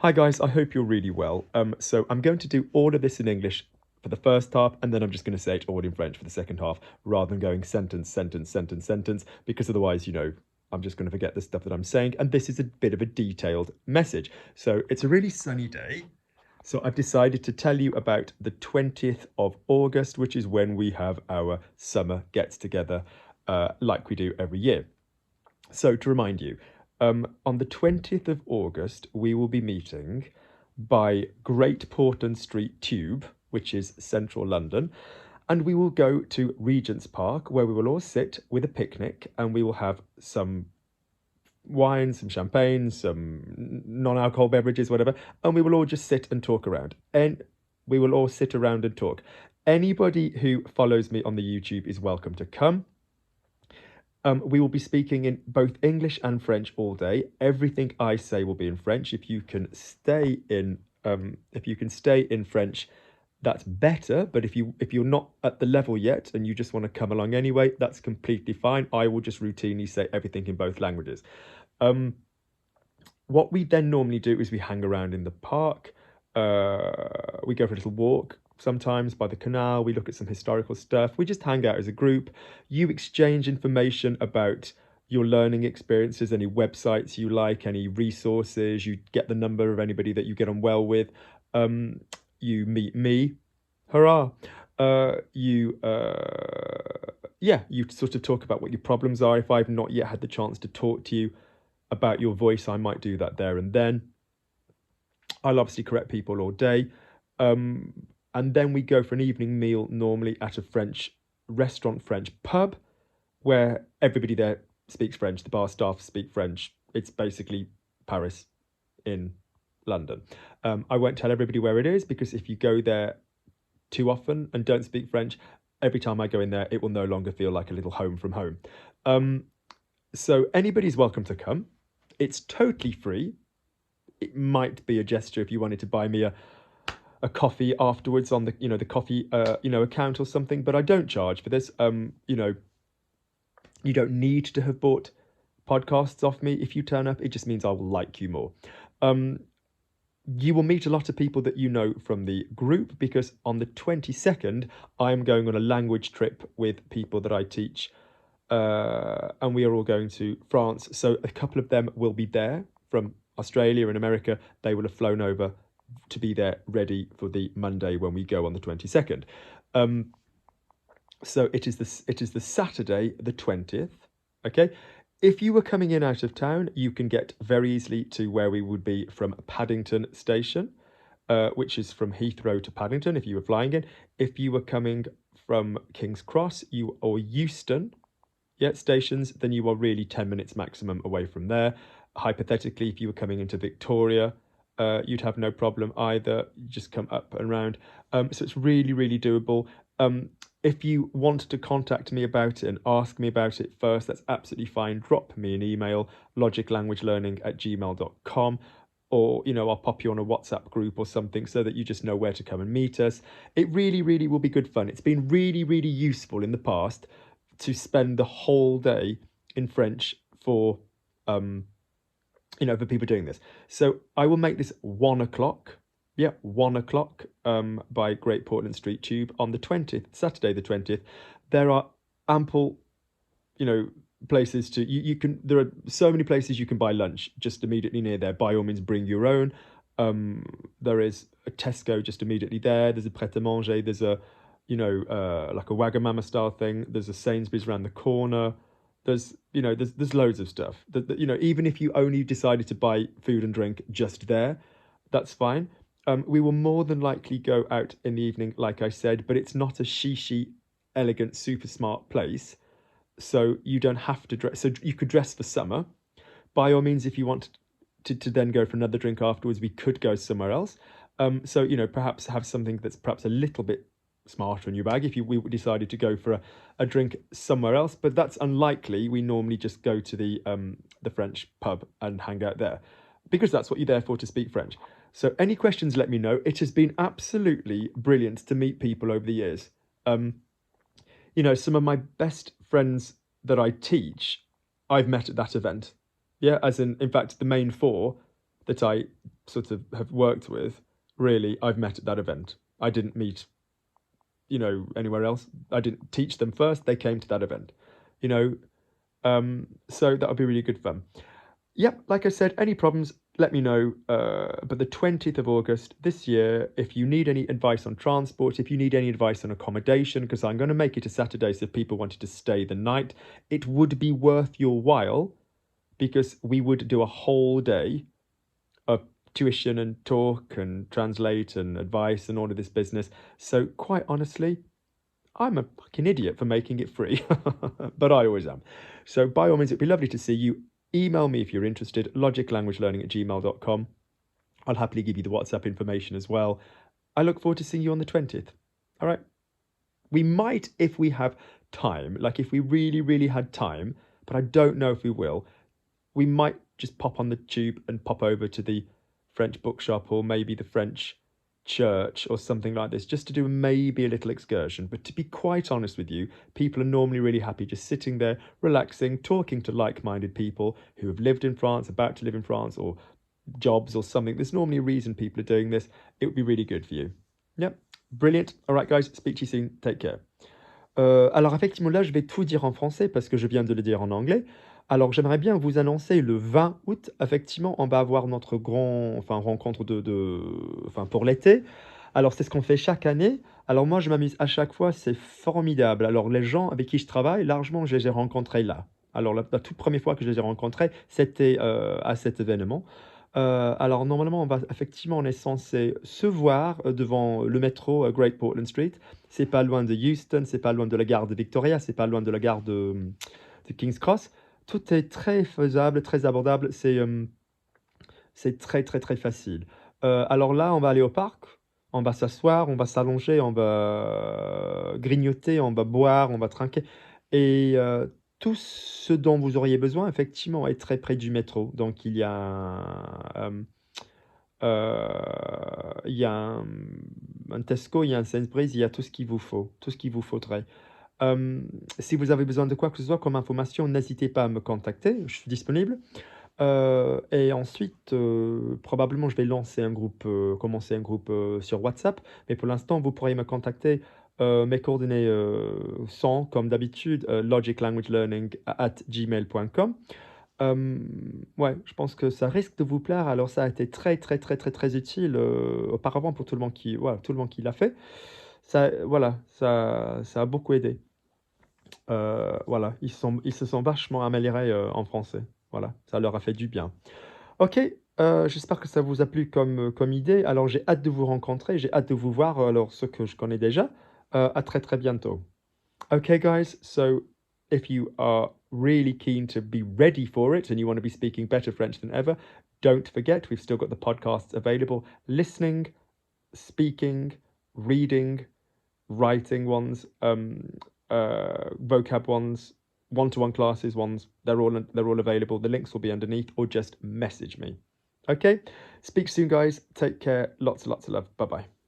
Hi guys, I hope you're really well. So I'm going to do all of this in English for the first half, and then I'm just going to say it all in French for the second half, rather than going sentence, sentence, sentence, sentence, because otherwise, I'm just going to forget the stuff that I'm saying. And this is a bit of a detailed message. So it's a really sunny day. So I've decided to tell you about the 20th of August, which is when we have our summer gets together, like we do every year. So to remind you, on the 20th of August, we will be meeting by Great Portland Street Tube, which is central London, and we will go to Regent's Park, where we will all sit with a picnic, and we will have some wine, some champagne, some non-alcohol beverages, whatever, and we will all just sit and talk around. And we will all sit around and talk. Anybody who follows me on the YouTube is welcome to come. We will be speaking in both English and French all day. Everything I say will be in French. If you can stay in French, that's better. But if you're not at the level yet and you just want to come along anyway, that's completely fine. I will just routinely say everything in both languages. What we then normally do is we hang around in the park. We go for a little walk. Sometimes by the canal, we look at some historical stuff. We just hang out as a group. You exchange information about your learning experiences, any websites you like, any resources. You get the number of anybody that you get on well with. You meet me. Hurrah. You sort of talk about what your problems are. If I've not yet had the chance to talk to you about your voice, I might do that there and then. I'll obviously correct people all day. And then we go for an evening meal, normally at a French restaurant, French pub, where everybody there speaks French. The bar staff speak French. It's basically Paris in London. I won't tell everybody where it is, because if you go there too often and don't speak French, every time I go in there, it will no longer feel like a little home from home. So anybody's welcome to come. It's totally free. It might be a gesture if you wanted to buy me a coffee afterwards on the coffee account or something, but I don't charge for this. You don't need to have bought podcasts off me if you turn up. It just means I will like you more. You will meet a lot of people that you know from the group, because on the 22nd I'm going on a language trip with people that I teach, and we are all going to France. So a couple of them will be there from Australia and America. They will have flown over to be there ready for the Monday when we go on the 22nd. So it is the Saturday, the 20th. Okay. If you were coming in out of town, you can get very easily to where we would be from Paddington Station, which is from Heathrow to Paddington if you were flying in. If you were coming from King's Cross or Euston, stations, then you are really 10 minutes maximum away from there. Hypothetically, if you were coming into Victoria, you'd have no problem either. You just come up and round. So it's really, really doable. If you want to contact me about it and ask me about it first, that's absolutely fine. Drop me an email, logiclanguagelearning@gmail.com, or, I'll pop you on a WhatsApp group or something so that you just know where to come and meet us. It really, really will be good fun. It's been really, really useful in the past to spend the whole day in French for people doing this. So I will make this 1 o'clock. 1 o'clock by Great Portland Street Tube on the 20th, Saturday the 20th. There are ample, places there are so many places you can buy lunch just immediately near there. By all means, bring your own. There is a Tesco just immediately there. There's a Pret-a-Manger. There's a, like a Wagamama style thing. There's a Sainsbury's around the corner. There's loads of stuff. Even if you only decided to buy food and drink just there, that's fine. We will more than likely go out in the evening, like I said, but it's not a chic, elegant, super smart place. So you don't have to dress. So you could dress for summer. By all means, if you want to then go for another drink afterwards, we could go somewhere else. So perhaps have something that's perhaps a little bit smarter in your bag if we decided to go for a drink somewhere else, but that's unlikely. We normally just go to the French pub and hang out there, because that's what you're there for, to speak French. So any questions, let me know. It has been absolutely brilliant to meet people over the years. Some of my best friends that I teach, I've met at that event. Yeah, as in fact, the main four that I sort of have worked with, really, I've met at that event. I didn't meet, anywhere else. I didn't teach them first. They came to that event, you know. So that would be really good fun. Yep, like I said, any problems, let me know. But the 20th of August this year, if you need any advice on transport, if you need any advice on accommodation, because I'm going to make it a Saturday, so if people wanted to stay the night, it would be worth your while, because we would do a whole day of tuition and talk and translate and advice and all of this business. So quite honestly, I'm a fucking idiot for making it free, but I always am. So by all means, it'd be lovely to see you. Email me if you're interested, logiclanguagelearning@gmail.com. I'll happily give you the WhatsApp information as well. I look forward to seeing you on the 20th. All right. We might, if we have time, like if we really, really had time, but I don't know if we will, we might just pop on the tube and pop over to the French bookshop or maybe the French church or something like this, just to do maybe a little excursion. But to be quite honest with you, people are normally really happy just sitting there, relaxing, talking to like-minded people who have lived in France, about to live in France, or jobs or something. There's normally a reason people are doing this. It would be really good for you. Yep, brilliant. All right, guys, speak to you soon. Take care. Alors effectivement, là, je vais tout dire en français parce que je viens de le dire en anglais. Alors, j'aimerais bien vous annoncer le 20 août, effectivement, on va avoir notre rencontre pour l'été. Alors, c'est ce qu'on fait chaque année. Alors, moi, je m'amuse à chaque fois, c'est formidable. Alors, les gens avec qui je travaille, largement, je les ai rencontrés là. Alors, la toute première fois que je les ai rencontrés, c'était à cet événement. Alors, normalement, on est censé se voir devant le métro Great Portland Street. C'est pas loin de Houston, c'est pas loin de la gare de Victoria, c'est pas loin de la gare de King's Cross. Tout est très faisable, très abordable. C'est très, très, très facile. Alors là, on va aller au parc, on va s'asseoir, on va s'allonger, on va grignoter, on va boire, on va trinquer. Et tout ce dont vous auriez besoin, effectivement, est très près du métro. Donc, il y a un Tesco, il y a un Sainsbury's, il y a tout ce qu'il vous faut, tout ce qu'il vous faudrait. Si vous avez besoin de quoi que ce soit comme information, n'hésitez pas à me contacter, je suis disponible. Et ensuite, probablement, je vais commencer un groupe sur WhatsApp. Mais pour l'instant, vous pourrez me contacter. Mes coordonnées sont, comme d'habitude, logiclanguagelearning@gmail.com. Ouais, je pense que ça risque de vous plaire. Alors, ça a été très, très, très, très, très utile auparavant pour tout le monde tout le monde qui l'a fait. Ça, voilà, ça a beaucoup aidé. Voilà, ils se sont vachement améliorés en français. Voilà, ça leur a fait du bien. Ok, j'espère que ça vous a plu comme idée. Alors, j'ai hâte de vous rencontrer, j'ai hâte de vous voir, alors ceux que je connais déjà. À très très bientôt. Okay, guys, so if you are really keen to be ready for it and you want to be speaking better French than ever, don't forget we've still got the podcasts available. Listening, speaking, reading, writing ones, vocab ones, one-to-one classes ones, they're all available. The links will be underneath, or just message me. Okay, speak soon, guys. Take care. Lots and lots of love. Bye bye.